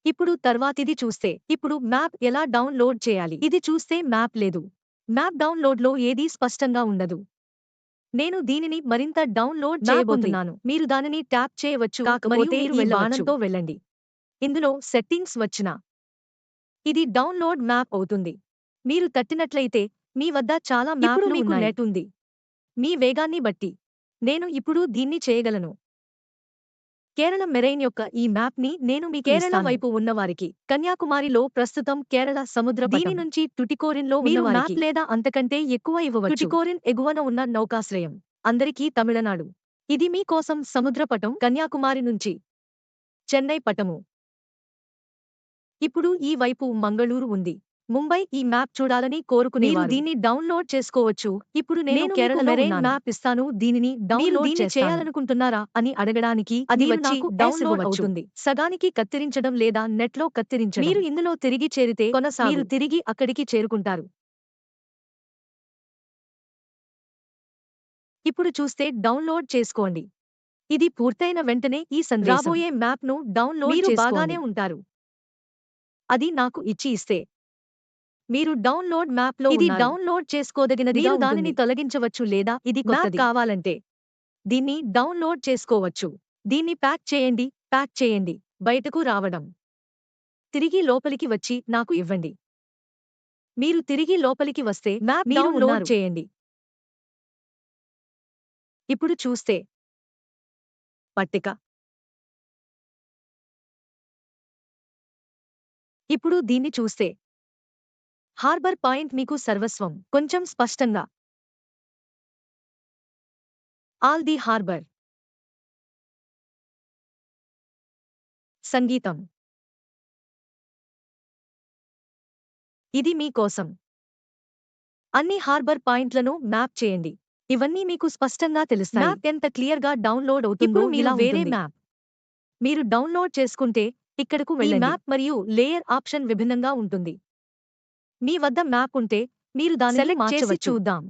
ఇప్పుడు తర్వాతిది చూస్తే ఇప్పుడు మ్యాప్ ఎలా డౌన్లోడ్ చేయాలి. ఇది చూస్తే మ్యాప్ లేదు. మ్యాప్ డౌన్లోడ్లో ఏదీ స్పష్టంగా ఉండదు. నేను దీనిని మరింత డౌన్లోడ్ చేయబోతున్నాను. మీరు దానిని ట్యాప్ చేయవచ్చు కాకపోతే మీరు ఈ బాణంతో వెళ్ళండి. ఇందులో సెట్టింగ్స్ వచ్చిన ఇది డౌన్లోడ్ మ్యాప్ అవుతుంది. మీరు తట్టినట్లయితే మీ వద్ద చాలా మ్యాప్లు మీకు నెట్ ఉంది. మీ వేగాన్ని బట్టి నేను ఇప్పుడు దీన్ని చేయగలను. కేరళ మెరైన్ యొక్క ఈ మ్యాప్ ని నేను మీకు కేరళ వైపు ఉన్నవారికి కన్యాకుమారిలో ప్రస్తుతం కేరళ సముద్ర దీని నుంచి టుటికోరిన్ లో మీరు మ్యాప్ లేదా అంతకంటే ఎక్కువ ఇవ్వవచ్చు. టుటికోరిన్ ఎగువన ఉన్న నౌకాశ్రయం అందరికీ తమిళనాడు. ఇది మీ కోసం సముద్రపటం కన్యాకుమారి నుంచి చెన్నై పటము. ఇప్పుడు ఈ వైపు మంగళూరు ఉంది. ముంబై ఈ మ్యాప్ చూడాలని కోరుకునేవారు దీన్ని డౌన్లోడ్ చేసుకోవచ్చు. ఇప్పుడు నేను కేరళ మెరైన్ మ్యాప్ ఇస్తాను. దీనిని డౌన్లోడ్ చేయాలనుకుంటున్నారా అని అడగడానికి అది వచ్చి డౌన్లోడ్ అవుతుంది. సగానికి కత్తిరించడం లేదా నెట్లో కత్తిరించడం. మీరు ఇందులో తిరిగి చేరితే మీరు తిరిగి అక్కడికి చేరుకుంటారు. ఇప్పుడు చూస్తే డౌన్లోడ్ చేసుకోండి. ఇది పూర్తయిన వెంటనే ఈ సందేశం రాబోయే మ్యాప్ ను డౌన్లోడ్ మీరు బాగానే ఉంటారు. అది నాకు ఇచ్చి ఇస్తే మీరు డౌన్లోడ్ మ్యాప్లో ఇది డౌన్లోడ్ చేసుకోదగినదిగా మీరు దానిని తొలగించవచ్చు లేదా ఇది కొత్తది కావాలంటే దీన్ని డౌన్లోడ్ చేసుకోవచ్చు. దీన్ని ప్యాక్ చేయండి బయటకు రావడం. తిరిగి లోపలికి వచ్చి నాకు ఇవ్వండి. మీరు తిరిగి లోపలికి వస్తే మ్యాప్ డౌన్లోడ్ చేయండి. ఇప్పుడు చూస్తే పట్టిక. ఇప్పుడు దీన్ని చూస్తే హార్బర్ పాయింట్ మీకు సర్వస్వం కొంచెం స్పష్టంగా ఆల్ ది హార్బర్ సంగీతం ఇది మీ కోసం అన్ని హార్బర్ పాయింట్లను మ్యాప్ చేయండి. ఇవన్నీ మీకు స్పష్టంగా తెలుస్తాయి. మ్యాప్ ఎంత క్లియర్గా డౌన్లోడ్ అవుతుందో ఇలా వేరే మ్యాప్ మీరు డౌన్లోడ్ చేసుకుంటే ఇక్కడకు వెళ్ళండి. మ్యాప్ మరియు లేయర్ ఆప్షన్ విభిన్నంగా ఉంటుంది. మీ వద్ద మ్యాప్ ఉంటే మీరు దానిని సెలెక్ట్ చేసి చూద్దాం.